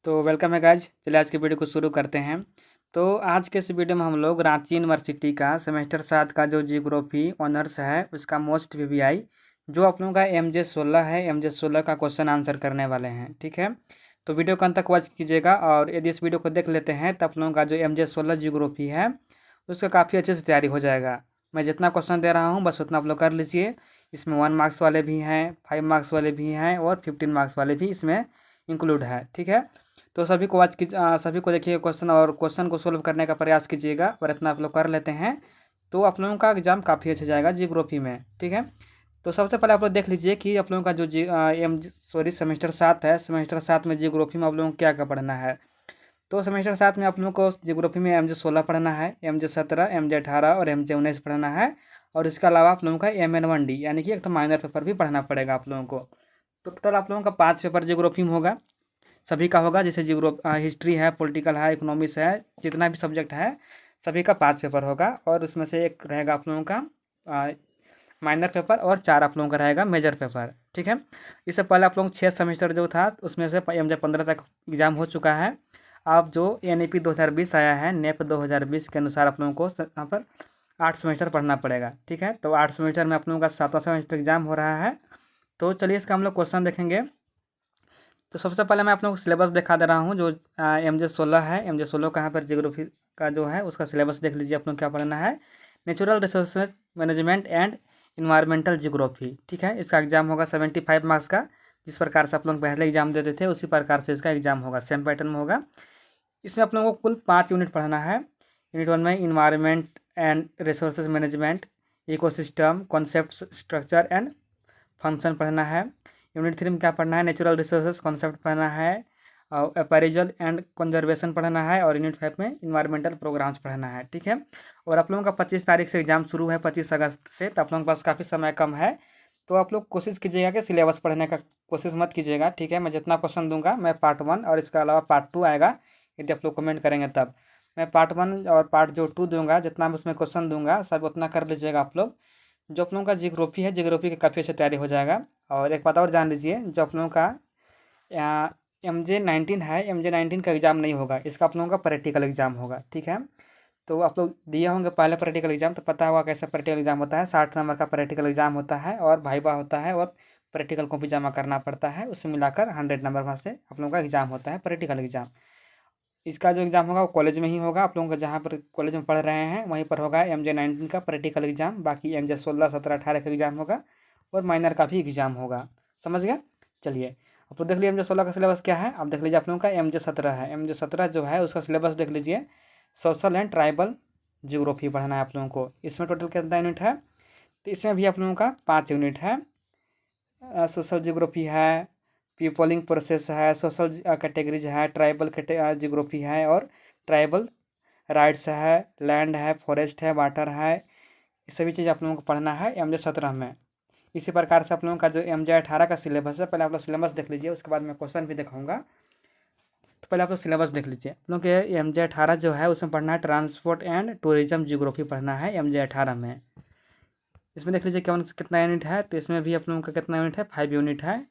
तो वेलकम है गाइज। चलिए आज की वीडियो को शुरू करते हैं। तो आज के इस वीडियो में हम लोग रांची यूनिवर्सिटी का सेमेस्टर 7 का जो जियोग्राफी ऑनर्स है उसका मोस्ट वीवीआई जो आप लोगों का MJ16 है, MJ16 का क्वेश्चन आंसर करने वाले हैं। ठीक है, तो वीडियो को अंत तक वॉच कीजिएगा और यदि इस वीडियो को देख लेते हैं तो आप लोगों का जो MJ16 जियोग्राफी है उसका काफ़ी अच्छे से तैयारी हो जाएगा। मैं जितना क्वेश्चन दे रहा हूँ बस उतना आप लोग कर लीजिए। इसमें 1 मार्क्स वाले भी हैं, 5 मार्क्स वाले भी हैं और 15 मार्क्स वाले भी इसमें इंक्लूड है। ठीक है, तो सभी को सभी को देखिए क्वेश्चन और क्वेश्चन को सोल्व करने का प्रयास कीजिएगा और इतना आप लोग कर लेते हैं तो आप लोगों का एग्जाम काफ़ी अच्छा जाएगा जियोग्राफी में। ठीक है, तो सबसे पहले आप लोग देख लीजिए कि आप लोगों का जो सेमेस्टर 7 है, सेमेस्टर 7 में जियोग्राफी में आप लोगों को क्या क्या पढ़ना है। तो सेमेस्टर 7 में आप लोगों को जियोग्राफी में MJ16 पढ़ना है, MJ17, MJ18 और MJ19 पढ़ना है और इसके अलावा आप लोगों का MN1D यानी कि एक तो माइनर पेपर भी पढ़ना पड़ेगा आप लोगों को। तो टोटल आप लोगों का 5 पेपर जियोग्राफी में होगा, सभी का होगा। जैसे हिस्ट्री है, पॉलिटिकल है, इकोनॉमिक्स है, जितना भी सब्जेक्ट है सभी का 5 पेपर होगा और उसमें से एक रहेगा आप लोगों का माइनर पेपर और 4 आप लोगों का रहेगा मेजर पेपर। ठीक है, इससे पहले आप लोग 6 सेमेस्टर जो था उसमें से MJ15 तक एग्ज़ाम हो चुका है। अब जो NEP 2020 आया है, NEP 2020 के अनुसार आप लोगों को यहाँ पर 8 सेमेस्टर पढ़ना पड़ेगा। ठीक है, तो 8 सेमेस्टर में आप लोगों का 7वां सेमेस्टर एग्जाम हो रहा है। तो चलिए इसका हम लोग क्वेश्चन देखेंगे। तो सबसे पहले मैं आप लोगों को सिलेबस दिखा दे रहा हूँ। जो MJ16 है, MJ16 का यहाँ पर जियोग्राफी का जो है उसका सिलेबस देख लीजिए आप लोग क्या पढ़ना है। Natural resources management and environmental geography. ठीक है, इसका एग्जाम होगा 75 मार्क्स का। जिस प्रकार से आप लोग पहले एग्जाम देते थे उसी प्रकार से इसका एग्जाम होगा, सेम पैटर्न में होगा। इसमें आप लोगों को कुल 5 यूनिट पढ़ना है। यूनिट 1 में environment and resources management, ecosystem, concept, structure and function पढ़ना है। यूनिट 3 में क्या पढ़ना है, नेचुरल रिसोर्सेज कॉन्सेप्ट पढ़ना है, अपैरिजल एंड कंजर्वेशन पढ़ना है और यूनिट 5 में इन्वायरमेंटल प्रोग्राम्स पढ़ना है। ठीक है, और आप लोगों का 25 तारीख से एग्जाम शुरू है, 25 अगस्त से, तो आप लोगों के पास काफ़ी समय कम है। तो आप लोग कोशिश कीजिएगा कि सिलेबस पढ़ने का कोशिश मत कीजिएगा। ठीक है, मैं जितना क्वेश्चन दूंगा मैं पार्ट 1 और इसके अलावा पार्ट 2 आएगा, यदि आप लोग कमेंट करेंगे तब मैं पार्ट 1 और पार्ट जो 2 दूंगा, जितना मैं उसमें क्वेश्चन दूंगा सब उतना कर लीजिएगा आप लोग। जो आप लोगों का जियोग्राफी है, जियोग्राफी की काफ़ी अच्छी तैयारी हो जाएगा। और एक बात और जान लीजिए, जो आप लोगों का MJ19 है, MJ19 का एग्ज़ाम नहीं होगा, इसका आप लोगों का प्रैक्टिकल एग्ज़ाम होगा। ठीक है, तो आप लोग दिए होंगे पहले प्रैक्टिकल एग्ज़ाम तो पता होगा कैसा प्रैक्टिकल एग्ज़ाम होता है। 60 नंबर का प्रैक्टिकल एग्ज़ाम होता है और वाइवा होता है और प्रैक्टिकल कॉपी जमा करना पड़ता है, उससे मिलाकर 100 नंबर में से आप लोगों का एग्ज़ाम होता है प्रैक्टिकल एग्ज़ाम। इसका जो एग्ज़ाम होगा वो कॉलेज में ही होगा, आप लोगों का जहाँ पर कॉलेज में पढ़ रहे हैं वहीं पर होगा MJ19 का प्रैक्टिकल एग्ज़ाम। बाकी MJ16, 17, 18 का एग्ज़ाम होगा और माइनर का भी एग्ज़ाम होगा। समझ गए? चलिए आप लोग देख लीजिए MJ16 का सिलेबस क्या है। आप देख लीजिए आप लोगों का MJ17 है, MJ17 जो है उसका सिलेबस देख लीजिए। सोशल एंड ट्राइबल जियोग्राफी पढ़ना है आप लोगों को। इसमें टोटल कितना यूनिट है, तो इसमें भी आप लोगों का 5 यूनिट है। सोशल जियोग्राफी है, पीपलिंग प्रोसेस है, सोशल कैटेगरीज है, ट्राइबल जियोग्राफी है और ट्राइबल राइट्स है, लैंड है, फॉरेस्ट है, वाटर है। ये सभी चीज़ आप लोगों को पढ़ना है MJ17 में। इसी प्रकार से आप लोगों का जो MJ18 का सिलेबस है, पहले आप लोग सिलेबस देख लीजिए, उसके बाद मैं क्वेश्चन भी दिखाऊंगा। तो पहले आप लोग सिलेबस देख लीजिए। आप लोग के MJ18 जो है उसमें पढ़ना है ट्रांसपोर्ट एंड टूरिज्म जियोग्राफी पढ़ना है MJ18 में। इसमें देख लीजिए कौन कितना यूनिट है, तो इसमें भी आप लोगों का कितना यूनिट है, 5 यूनिट है।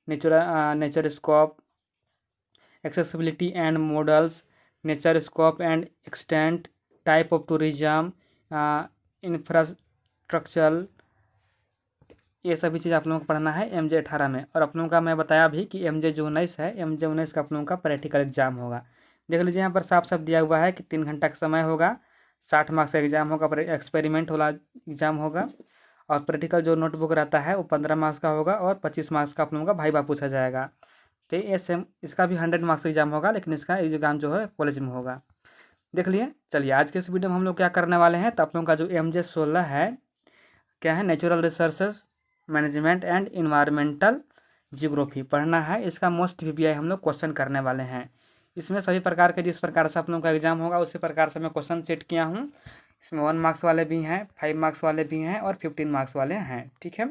Nature scope, accessibility and models, nature scope and extent, type of tourism, infrastructure, ये सभी चीज़ आप लोगों को पढ़ना है MJ18 में। और आप लोगों का मैं बताया भी कि MJ19 है, MJ19 का आप लोगों का प्रैक्टिकल एग्जाम होगा। देख लीजिए यहाँ पर साफ साफ दिया हुआ है कि 3 घंटा का समय होगा, 60 मार्क्स का एग्जाम होगा, एक्सपेरिमेंट वाला एग्जाम होगा और प्रैक्टिकल जो नोटबुक रहता है वो 15 मार्क्स का होगा और 25 मार्क्स का आप लोगों का भाइवा पूछा जाएगा। तो ये सेम इसका भी 100 मार्क्स एग्जाम होगा, लेकिन इसका एग्जाम जो है कॉलेज में होगा। देख लिए। चलिए आज के इस वीडियो में हम लोग क्या करने वाले हैं, तो आप लोगों का जो MJ16 है क्या है, natural resources management and environmental geography पढ़ना है। इसका मोस्ट वीवीआई हम लोग क्वेश्चन करने वाले हैं। इसमें सभी प्रकार के जिस प्रकार से आप लोगों का एग्जाम होगा उसी प्रकार से मैं क्वेश्चन सेट किया हूँ। इसमें 1 मार्क्स वाले भी हैं, 5 मार्क्स वाले भी हैं और 15 मार्क्स वाले हैं। ठीक है,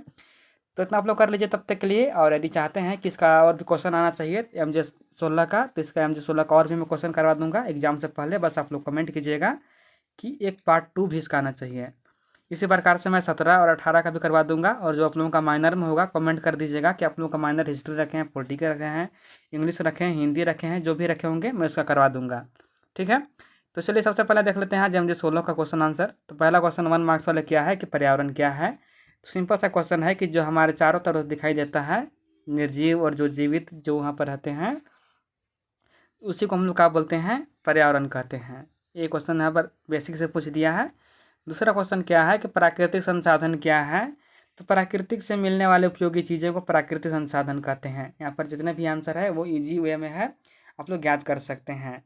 तो इतना आप लोग कर लीजिए तब तक के लिए। और यदि चाहते हैं कि इसका और भी क्वेश्चन आना चाहिए MJ16 का, तो इसका MJ16 का और भी मैं क्वेश्चन करवा दूंगा एग्जाम से पहले। बस आप लोग कमेंट कीजिएगा कि एक पार्ट 2 भी इसका आना चाहिए। इसी प्रकार से मैं 17 और 18 का भी करवा दूंगा। और जो आप लोगों का माइनर में होगा कमेंट कर दीजिएगा कि आप लोगों का माइनर हिस्ट्री रखे हैं, पॉलिटिकल रखे हैं, इंग्लिश रखे हैं, हिंदी रखे हैं, जो भी रखे होंगे मैं उसका करवा दूंगा। ठीक है, तो चलिए सबसे पहले देख लेते हैं आज MJ 16 का क्वेश्चन आंसर। तो पहला क्वेश्चन 1 मार्क्स वाले क्या है कि पर्यावरण क्या है। तो सिंपल सा क्वेश्चन है कि जो हमारे चारों तरफ दिखाई देता है, निर्जीव और जो जीवित जो वहाँ पर रहते हैं, उसी को हम लोग क्या बोलते हैं, पर्यावरण कहते हैं। ये क्वेश्चन यहाँ पर बेसिक से पूछ दिया है। दूसरा क्वेश्चन क्या है कि प्राकृतिक संसाधन क्या है। तो प्राकृतिक से मिलने वाले उपयोगी चीज़ों को प्राकृतिक संसाधन कहते हैं। यहाँ पर जितने भी आंसर है वो इजी वे में है, आप लोग याद कर सकते हैं।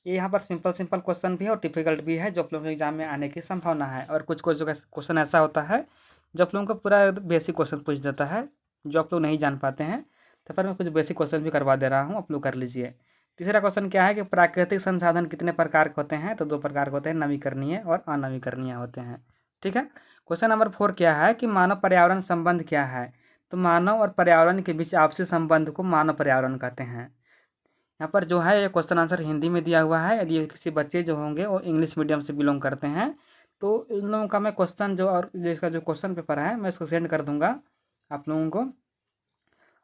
ये यहाँ पर सिंपल क्वेश्चन भी है और डिफिकल्ट भी है, जो आप लोगों के एग्जाम में आने की संभावना है। और कुछ क्वेश्चन ऐसा होता है जो आप लोगों को पूरा बेसिक क्वेश्चन पूछ देता है, जो आप लोग नहीं जान पाते हैं। तो पर मैं कुछ बेसिक क्वेश्चन भी करवा दे रहा हूँ, आप लोग कर लीजिए। तीसरा क्वेश्चन क्या है कि प्राकृतिक संसाधन कितने प्रकार के होते हैं। तो 2 प्रकार के होते हैं, नवीकरणीय और अनवीकरणीय होते हैं। ठीक है, क्वेश्चन नंबर 4 क्या है कि मानव पर्यावरण संबंध क्या है। तो मानव और पर्यावरण के बीच आपसी संबंध को मानव पर्यावरण कहते हैं। यहाँ पर जो है ये क्वेश्चन आंसर हिंदी में दिया हुआ है। यदि किसी बच्चे जो होंगे वो इंग्लिश मीडियम से बिलोंग करते हैं तो इन लोगों का मैं क्वेश्चन जो और इसका जो क्वेश्चन पेपर है मैं इसको सेंड कर दूंगा आप लोगों को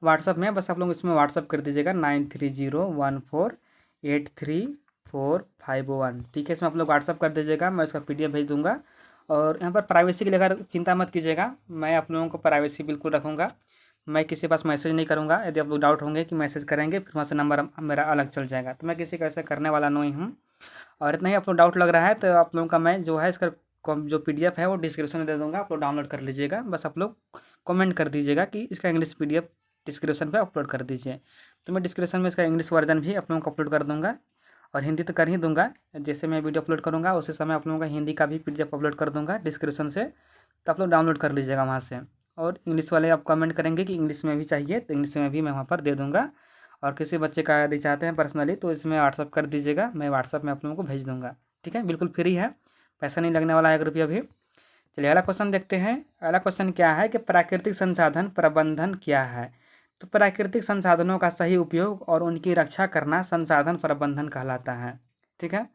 व्हाट्सअप में। बस आप लोग इसमें व्हाट्सअप कर दीजिएगा 9301483451। ठीक है, इसमें आप लोग व्हाट्सअप कर दीजिएगा, मैं इसका PDF भेज दूंगा। और यहाँ पर प्राइवेसी के लेकर चिंता मत कीजिएगा, मैं आप लोगों को प्राइवेसी बिल्कुल रखूँगा। मैं किसी के पास मैसेज नहीं करूँगा। यदि आप लोग डाउट होंगे कि मैसेज करेंगे फिर वहाँ से नंबर मेरा अलग चल जाएगा, तो मैं किसी का ऐसा करने वाला नहीं हूँ। और इतना ही आप लोग डाउट लग रहा है तो आप लोगों का मैं जो है इसका जो PDF है वो डिस्क्रिप्शन में दे दूँगा, आप लोग डाउनलोड कर लीजिएगा। बस आप लोग कमेंट कर दीजिएगा कि इसका इंग्लिश PDF डिस्क्रिप्शन पे अपलोड कर दीजिए। तो मैं डिस्क्रिप्शन में इसका इंग्लिश वर्जन भी आप लोगों को अपलोड कर दूँगा और हिंदी तो कर ही दूँगा। जैसे मैं वीडियो अपलोड करूँगा उसी समय आप लोगों का हिंदी का भी PDF अपलोड कर दूँगा डिस्क्रिप्शन से, तो आप लोग डाउनलोड कर लीजिएगा वहाँ से। और इंग्लिश वाले आप कमेंट करेंगे कि इंग्लिश में भी चाहिए तो इंग्लिश में भी मैं वहाँ पर दे दूँगा। और किसी बच्चे का यदि चाहते हैं पर्सनली तो इसमें व्हाट्सअप कर दीजिएगा, मैं व्हाट्सअप में आप लोगों को भेज दूँगा। ठीक है, बिल्कुल फ्री है, पैसा नहीं लगने वाला है 1 रुपया भी। चलिए अगला क्वेश्चन देखते हैं। अगला क्वेश्चन क्या है कि प्राकृतिक संसाधन प्रबंधन क्या है। तो प्राकृतिक संसाधनों का सही उपयोग और उनकी रक्षा करना संसाधन प्रबंधन कहलाता है। ठीक है,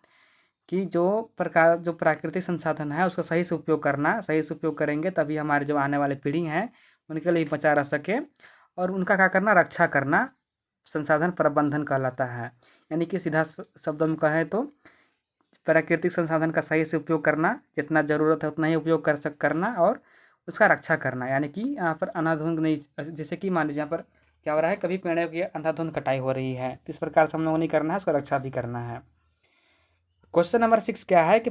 कि जो प्राकृतिक संसाधन है उसका सही से उपयोग करना, सही से उपयोग करेंगे तभी हमारे जो आने वाले पीढ़ी हैं उनके लिए बचा रह सके, और उनका क्या करना, रक्षा करना संसाधन प्रबंधन कहलाता है। यानी कि सीधा शब्दों में कहें तो प्राकृतिक संसाधन का सही से उपयोग करना, जितना ज़रूरत है उतना ही उपयोग करना और उसका रक्षा करना। यानी कि यहाँ पर अंधाधुंध नहीं, जैसे कि मान लीजिए यहाँ पर क्या हो रहा है, कभी पेड़ों की अंधाधुंध कटाई हो रही है, तो इस प्रकार से हम लोगों को नहीं करना है, उसका रक्षा भी करना है। क्वेश्चन नंबर 6 क्या है कि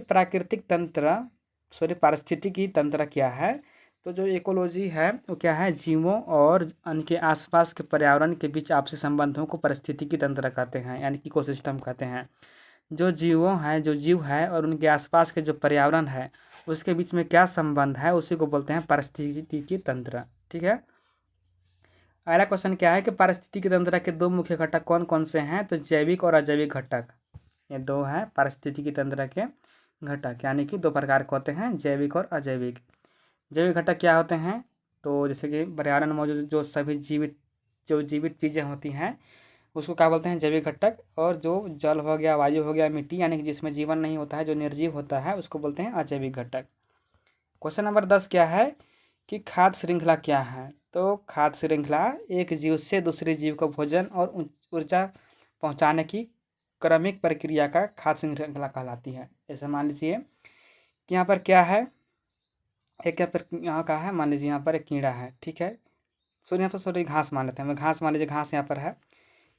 पारिस्थितिकी तंत्र क्या है। तो जो इकोलॉजी है वो क्या है, जीवों और उनके आसपास के पर्यावरण के बीच आपसी संबंधों को पारिस्थितिकी तंत्र कहते हैं, यानी कि इकोसिस्टम कहते हैं। जो जीव है और उनके आसपास के जो पर्यावरण है उसके बीच में क्या संबंध है उसी को बोलते हैं पारिस्थितिकी तंत्र। ठीक है, अगला क्वेश्चन क्या है कि पारिस्थितिकी तंत्र के 2 मुख्य घटक कौन कौन से हैं। तो जैविक और अजैविक घटक, ये 2 हैं पारिस्थितिकी तंत्र के घटक, यानी कि 2 प्रकार के होते हैं, जैविक और अजैविक। जैविक घटक क्या होते हैं, तो जैसे कि पर्यावरण में मौजूद जो सभी जीवित चीज़ें होती हैं उसको क्या बोलते हैं, जैविक घटक। और जो जल हो गया, वायु हो गया, मिट्टी, यानी कि जिसमें जीवन नहीं होता है, जो निर्जीव होता है, उसको बोलते हैं अजैविक घटक। क्वेश्चन नंबर 10 क्या है कि खाद्य श्रृंखला क्या है। तो खाद्य श्रृंखला एक जीव से दूसरे जीव को भोजन और ऊर्जा पहुंचाने की क्रमिक प्रक्रिया का खाद्य श्रृंखला कहलाती है। जैसे मान लीजिए कि यहाँ पर क्या है, यहाँ का है, मान लीजिए यहाँ पर एक कीड़ा है। ठीक है, यहाँ पर घास मान लेते हैं, घास मान लीजिए, घास यहाँ पर है,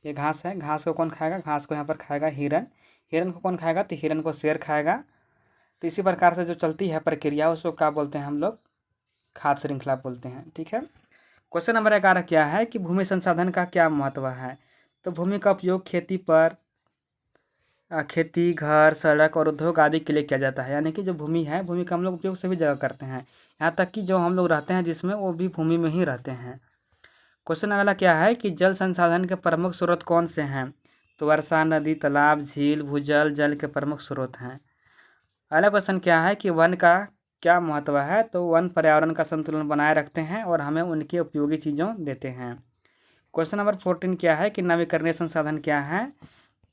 ये घास है, घास को कौन खाएगा, घास को यहाँ पर खाएगा हिरन, हिरन को कौन खाएगा, तो हिरन को शेर खाएगा। तो इसी प्रकार से जो चलती है प्रक्रिया उसको क्या बोलते हैं हम लोग, खाद्य श्रृंखला बोलते हैं। ठीक है, क्वेश्चन नंबर 11 क्या है कि भूमि संसाधन का क्या महत्व है। तो भूमि का उपयोग खेती, घर, सड़क और उद्योग आदि के लिए किया जाता है। यानी कि जो भूमि है, भूमि का हम लोग उपयोग सभी जगह करते हैं, यहाँ तक कि जो हम लोग रहते हैं जिसमें, वो भी भूमि में ही रहते हैं। क्वेश्चन अगला क्या है कि जल संसाधन के प्रमुख स्रोत कौन से हैं। तो वर्षा, नदी, तालाब, झील, भूजल जल के प्रमुख स्रोत हैं। अगला क्वेश्चन क्या है कि वन का क्या महत्व है। तो वन पर्यावरण का संतुलन बनाए रखते हैं और हमें उनकी उपयोगी चीज़ों देते हैं। क्वेश्चन नंबर 14 क्या है कि नवीकरणीय संसाधन क्या है।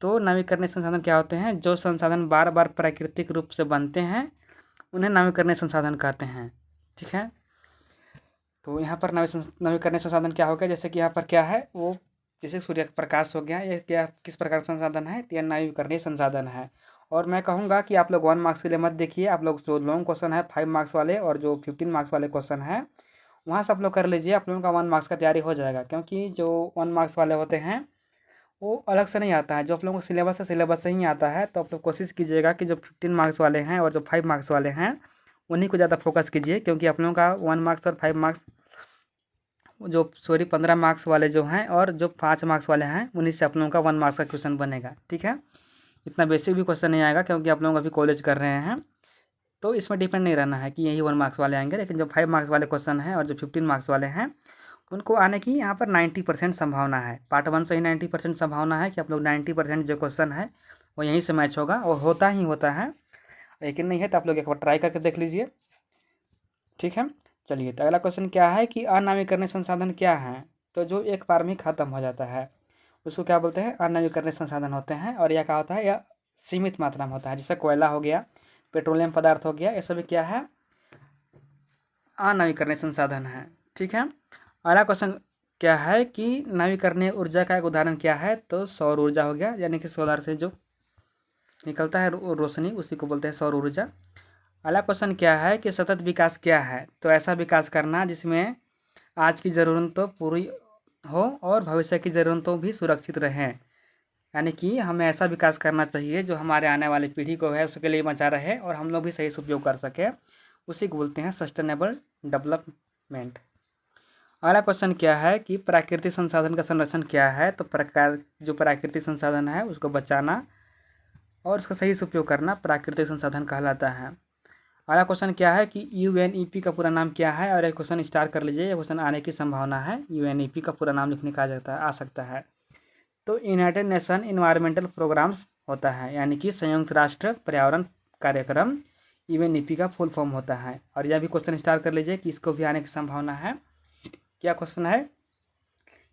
तो नवीकरणीय संसाधन क्या होते हैं, जो संसाधन बार बार प्राकृतिक रूप से बनते हैं उन्हें नवीकरणीय संसाधन कहते हैं। ठीक है, तो यहाँ पर नवीकरणीय संसाधन क्या हो गया, जैसे कि यहाँ पर क्या है वो, जैसे सूर्य प्रकाश हो गया, ये क्या किस प्रकार का संसाधन है, तो यह नवीकरणीय संसाधन है। और मैं कहूँगा कि आप लोग 1 मार्क्स के लिए मत देखिए, आप लोग जो लॉन्ग क्वेश्चन है 5 मार्क्स वाले और जो 15 मार्क्स वाले क्वेश्चन है वहाँ से आप लोग कर लीजिए, आप लोगों का 1 मार्क्स का तैयारी हो जाएगा। क्योंकि जो 1 मार्क्स वाले होते हैं वो अलग से नहीं आता है, जो आप लोगों को सिलेबस है सिलेबस से ही आता है। तो आप लोग कोशिश कीजिएगा कि जो 15 मार्क्स वाले हैं और जो 5 मार्क्स वाले हैं उन्हीं को ज़्यादा फोकस कीजिए, क्योंकि आप लोगों का 1 मार्क्स और 5 मार्क्स जो 15 मार्क्स वाले जो हैं और जो 5 मार्क्स वाले हैं उन्हीं से आप लोगों का 1 मार्क्स का क्वेश्चन बनेगा। ठीक है, इतना बेसिक भी क्वेश्चन नहीं आएगा, क्योंकि आप लोग अभी कॉलेज कर रहे हैं, तो इसमें डिपेंड नहीं रहना है कि यही 1 मार्क्स वाले आएंगे। लेकिन जो 5 मार्क्स वाले क्वेश्चन हैं और जो 15 मार्क्स वाले हैं उनको आने की यहाँ पर 90% संभावना है। पार्ट 1 से ही 90% संभावना है कि आप लोग 90% जो क्वेश्चन है वो यहीं से मैच होगा, और होता ही होता है। लेकिन नहीं है तो आप लोग एक बार ट्राई करके देख लीजिए। ठीक है, चलिए, तो अगला क्वेश्चन क्या है कि अनवीकरणीय संसाधन क्या है। तो जो एक बार में ख़त्म हो जाता है उसको क्या बोलते हैं, अनवीकरणीय संसाधन होते हैं। और यह क्या होता है, यह सीमित मात्रा में होता है। जैसे कोयला हो गया, पेट्रोलियम पदार्थ हो गया, ये सभी क्या है, अनवीकरणीय संसाधन है। ठीक है, अगला क्वेश्चन क्या है कि नवीकरणीय ऊर्जा का एक उदाहरण क्या है, तो सौर ऊर्जा हो गया, यानी कि सोलर से जो निकलता है रोशनी उसी को बोलते हैं सौर ऊर्जा। अगला क्वेश्चन क्या है कि सतत विकास क्या है, तो ऐसा विकास करना जिसमें आज की ज़रूरत तो पूरी हो और भविष्य की ज़रूरतों भी सुरक्षित रहें। यानी कि हमें ऐसा विकास करना चाहिए जो हमारे आने वाली पीढ़ी को है उसके लिए बचा रहे और हम लोग भी सही से उपयोग कर सकें, उसी को बोलते हैं सस्टेनेबल डेवलपमेंट। अगला क्वेश्चन क्या है कि प्राकृतिक संसाधन का संरक्षण क्या है, तो जो प्राकृतिक संसाधन है उसको बचाना और उसका सही से उपयोग करना प्राकृतिक संसाधन कहलाता है। अगला क्वेश्चन क्या है कि UNEP का पूरा नाम क्या है, और एक क्वेश्चन स्टार कर लीजिए, ये क्वेश्चन आने की संभावना है। UNEP का पूरा नाम लिखने का आ सकता है। तो यूनाइटेड नेशन इन्वायरमेंटल प्रोग्राम्स होता है, यानी कि संयुक्त राष्ट्र पर्यावरण कार्यक्रम UNEP का फुल फॉर्म होता है। और यह भी क्वेश्चन स्टार कर लीजिए कि इसको भी आने की संभावना है। क्या क्वेश्चन है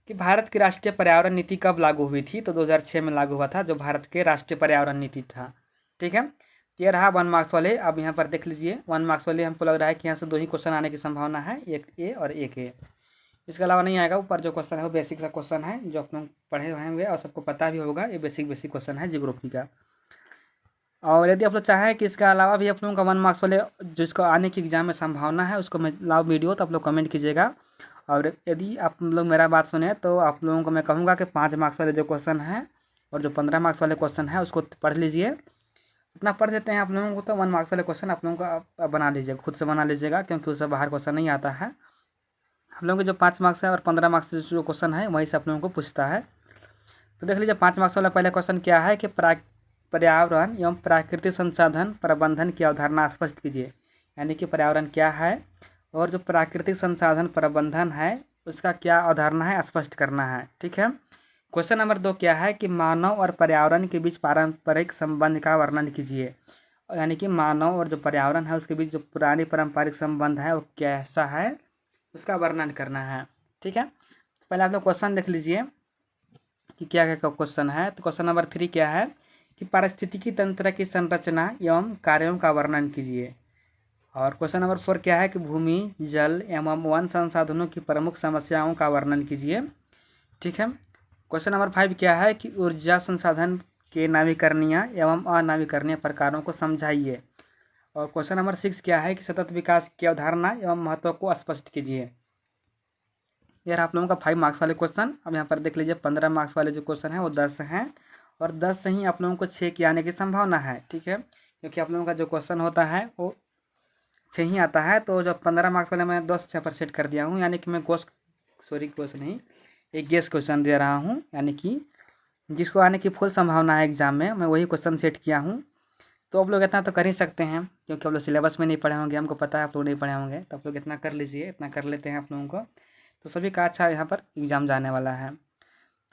कि भारत की राष्ट्रीय पर्यावरण नीति कब लागू हुई थी, तो 2006 में लागू हुआ था, जो भारत के राष्ट्रीय पर्यावरण नीति था। ठीक है, ये रहा 1 मार्क्स वाले। अब यहाँ पर देख लीजिए 1 मार्क्स वाले हमको लग रहा है कि यहाँ से 2 ही क्वेश्चन आने की संभावना है, एक ए और एक ए। इसके अलावा नहीं आएगा। ऊपर जो क्वेश्चन है वो बेसिक सा क्वेश्चन है जो आप लोग पढ़े होंगे और सबको पता भी होगा, ये बेसिक क्वेश्चन है जियोग्राफी का। और यदि आप लोग चाहें कि इसके अलावा भी आप लोगों का 1 मार्क्स वाले जो इसको आने की एग्जाम में संभावना है उसको मैं लाओ वीडियो, तो आप लोग कमेंट कीजिएगा। और यदि आप लोग मेरा बात सुने तो आप लोगों को मैं कहूँगा कि 5 मार्क्स वाले जो क्वेश्चन हैं और जो 15 मार्क्स वाले क्वेश्चन है उसको पढ़ लीजिए। इतना पढ़ देते हैं आप लोगों को, तो 1 मार्क्स वाले क्वेश्चन आप लोगों को आप बना लीजिएगा, खुद से बना लीजिएगा, क्योंकि उससे बाहर क्वेश्चन नहीं आता है। हम लोगों के जो 5 मार्क्स है और 15 मार्क्स जो क्वेश्चन है वहीं से आप लोगों को पूछता है। तो देख लीजिए 5 मार्क्स वाला पहला क्वेश्चन क्या है कि पर्यावरण एवं प्राकृतिक संसाधन प्रबंधन की अवधारणा स्पष्ट कीजिए। यानी कि पर्यावरण क्या है और जो प्राकृतिक संसाधन प्रबंधन है उसका क्या अवधारणा है स्पष्ट करना है। ठीक है, क्वेश्चन नंबर 2 क्या है कि मानव और पर्यावरण के बीच पारंपरिक संबंध का वर्णन कीजिए। यानी कि मानव और जो पर्यावरण है उसके बीच जो पुरानी पारंपरिक संबंध है वो कैसा है उसका वर्णन करना है। ठीक है, तो पहले आप लोग क्वेश्चन देख लीजिए कि क्या क्या क्वेश्चन है। तो क्वेश्चन नंबर 3 क्या है कि पारिस्थितिकी तंत्र की संरचना एवं कार्यों का वर्णन कीजिए। और क्वेश्चन नंबर 4 क्या है कि भूमि जल एवं वन संसाधनों की प्रमुख समस्याओं का वर्णन कीजिए। ठीक है, क्वेश्चन नंबर 5 क्या है कि ऊर्जा संसाधन के नवीकरणीय एवं अनवीकरणीय प्रकारों को समझाइए। और क्वेश्चन नंबर 6 क्या है कि सतत विकास की अवधारणा एवं महत्व को स्पष्ट कीजिए। यार आप लोगों का 5 मार्क्स वाले क्वेश्चन। अब यहाँ पर देख लीजिए 15 मार्क्स वाले जो क्वेश्चन हैं वो 10 हैं और 10 से ही आप लोगों को 6 की आने की संभावना है। ठीक है, क्योंकि आप लोगों का जो क्वेश्चन होता है वो 6 ही आता है। तो जब 15 मार्क्स वाले मैं 10 से पर सेट कर दिया हूँ, यानी कि मैं क्वेश्चन नहीं, एक गेस क्वेश्चन दे रहा हूँ, यानी कि जिसको आने की फुल संभावना है एग्जाम में, मैं वही क्वेश्चन सेट किया हूँ। तो आप लोग इतना तो कर ही सकते हैं, क्योंकि आप लोग सिलेबस में नहीं पढ़े होंगे, हमको पता है आप लोग नहीं पढ़े होंगे, तो आप लोग इतना कर लीजिए, इतना कर लेते हैं आप लोगों को, तो सभी का अच्छा यहाँ पर एग्जाम जाने वाला है।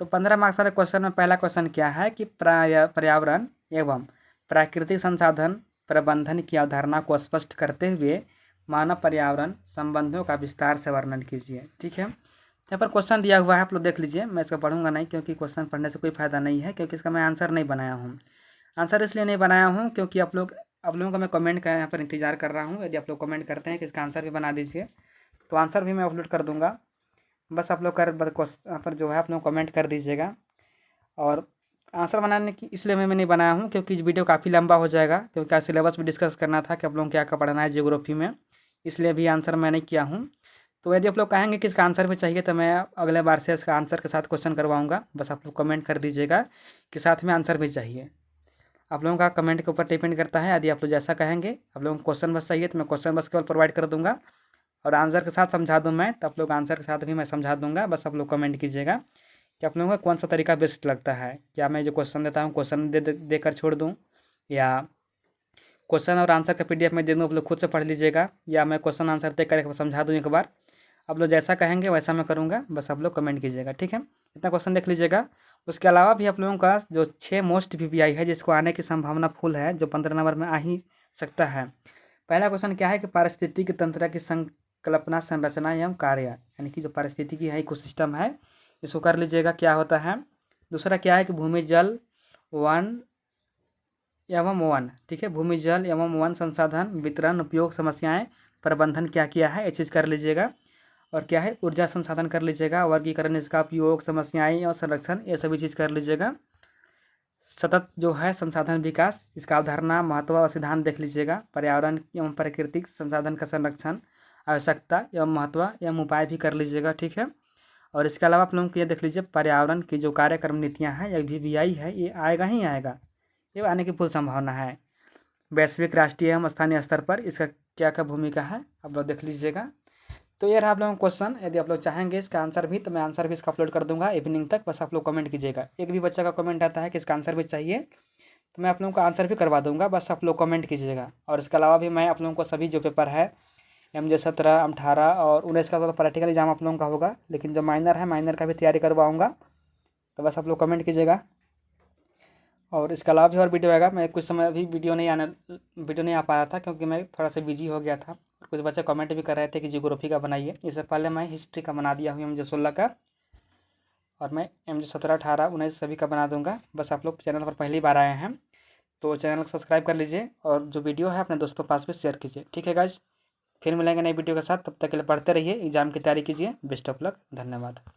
तो 15 मार्क्स वाले क्वेश्चन में पहला क्वेश्चन क्या है कि पर्यावरण एवं प्राकृतिक संसाधन प्रबंधन की अवधारणा को स्पष्ट करते हुए मानव पर्यावरण संबंधों का विस्तार से वर्णन कीजिए। ठीक है, यहाँ पर क्वेश्चन दिया हुआ है, आप लोग देख लीजिए। मैं इसको पढ़ूंगा नहीं, क्योंकि क्वेश्चन पढ़ने से कोई फायदा नहीं है, क्योंकि इसका मैं आंसर नहीं बनाया हूँ। आंसर इसलिए नहीं बनाया हूँ क्योंकि आप लोग आप लोगों का मैं कमेंट का यहाँ पर इंतज़ार कर रहा हूँ। यदि आप लोग कमेंट करते हैं कि इसका आंसर भी बना दीजिए, तो आंसर भी मैं अपलोड कर दूँगा। बस आप लोग यहाँ पर जो है आप लोग कमेंट कर दीजिएगा। और आंसर बनाने की इसलिए मैं नहीं बनाया हूँ क्योंकि वीडियो काफ़ी लंबा हो जाएगा, क्योंकि आज सिलेबस भी डिस्कस करना था कि आप लोगों को क्या क्या पढ़ना है जियोग्राफी में, इसलिए भी आंसर मैं नहीं किया हूँ। तो यदि आप लोग कहेंगे कि इसका आंसर भी चाहिए तो मैं अगले बार से इसका आंसर के साथ क्वेश्चन करवाऊँगा। बस आप लोग कमेंट कर दीजिएगा कि साथ में आंसर भी चाहिए। आप लोगों का कमेंट के ऊपर डिपेंड करता है। यदि आप लोग जैसा कहेंगे, आप लोगों को क्वेश्चन बस चाहिए तो मैं क्वेश्चन बस केवल प्रोवाइड कर दूँगा, और आंसर के साथ समझा दूँ मैं, तो आप लोग आंसर के साथ भी मैं समझा दूँगा। बस आप लोग कमेंट कीजिएगा कि आप लोगों को कौन सा तरीका बेस्ट लगता है। क्या मैं जो क्वेश्चन देता हूँ क्वेश्चन देकर छोड़ दूँ, या क्वेश्चन और आंसर का PDF में दे दूँ, आप लोग खुद से पढ़ लीजिएगा, या मैं क्वेश्चन आंसर देख कर समझा दूँ एक बार। आप लोग जैसा कहेंगे वैसा मैं करूँगा। बस आप लोग कमेंट कीजिएगा, ठीक है। इतना क्वेश्चन देख लीजिएगा। उसके अलावा भी आप लोगों का जो 6 मोस्ट VVI है जिसको आने की संभावना फुल है, जो 15 नंबर में आ ही सकता है। पहला क्वेश्चन क्या है कि पारिस्थितिकी तंत्र की संकल्पना, संरचना एवं कार्य, यानी कि जो पारिस्थितिकी है इकोसिस्टम है, इसको कर लीजिएगा क्या होता है। दूसरा क्या है कि भूमि जल वन एवं वन, ठीक है, भूमि जल एवं वन संसाधन वितरण उपयोग समस्याएं प्रबंधन क्या किया है, ये चीज़ कर लीजिएगा। और क्या है ऊर्जा संसाधन कर लीजिएगा, वर्गीकरण इसका उपयोग समस्याएं और संरक्षण, ये सभी चीज़ कर लीजिएगा। सतत जो है संसाधन विकास, इसका अवधारणा महत्व और सिद्धांत देख लीजिएगा। पर्यावरण एवं प्राकृतिक संसाधन का संरक्षण, आवश्यकता एवं महत्व एवं उपाय भी कर लीजिएगा, ठीक है। और इसके अलावा आप लोगों को ये देख लीजिए पर्यावरण की जो कार्यक्रम नीतियाँ हैं या VVI है, ये आएगा ही आएगा, ये आने की फुल संभावना है। वैश्विक, राष्ट्रीय एवं स्थानीय स्तर पर इसका क्या क्या भूमिका है, आप लोग देख लीजिएगा। तो ये रहा आप लोगों का क्वेश्चन। यदि आप लोग चाहेंगे इसका आंसर भी, तो मैं आंसर भी इसका अपलोड कर दूंगा इवनिंग तक। बस आप लोग कमेंट कीजिएगा। एक भी बच्चे का कमेंट आता है कि इसका आंसर भी चाहिए, तो मैं आप लोगों का आंसर भी करवा दूंगा। बस आप लोग कमेंट कीजिएगा। और इसके अलावा भी मैं आप लोगों को सभी जो पेपर है MJ 17, 18 और 19 का तो प्रैक्टिकल एग्जाम आप लोगों का होगा, लेकिन जो माइनर है माइनर का भी तैयारी करवाऊँगा। तो बस आप लोग कमेंट कीजिएगा। और इसके अलावा भी और वीडियो आएगा। मैं कुछ समय अभी वीडियो नहीं आ पा रहा था क्योंकि मैं थोड़ा सा बिजी हो गया था। कुछ बच्चे कमेंट भी कर रहे थे कि जियोग्राफी का बनाइए। इससे पहले मैं हिस्ट्री का बना दिया हूँ MJ 16 का, और मैं MJ 17, 18, 19 सभी का बना दूंगा। बस आप लोग चैनल पर पहली बार आए हैं तो चैनल को सब्सक्राइब कर लीजिए, और जो वीडियो है अपने दोस्तों के पास भी शेयर कीजिए, ठीक है गाइज। फिर मिलेंगे नई वीडियो के साथ, तब तक के लिए पढ़ते रहिए, एग्जाम की तैयारी कीजिए। बेस्ट ऑफ लक, धन्यवाद।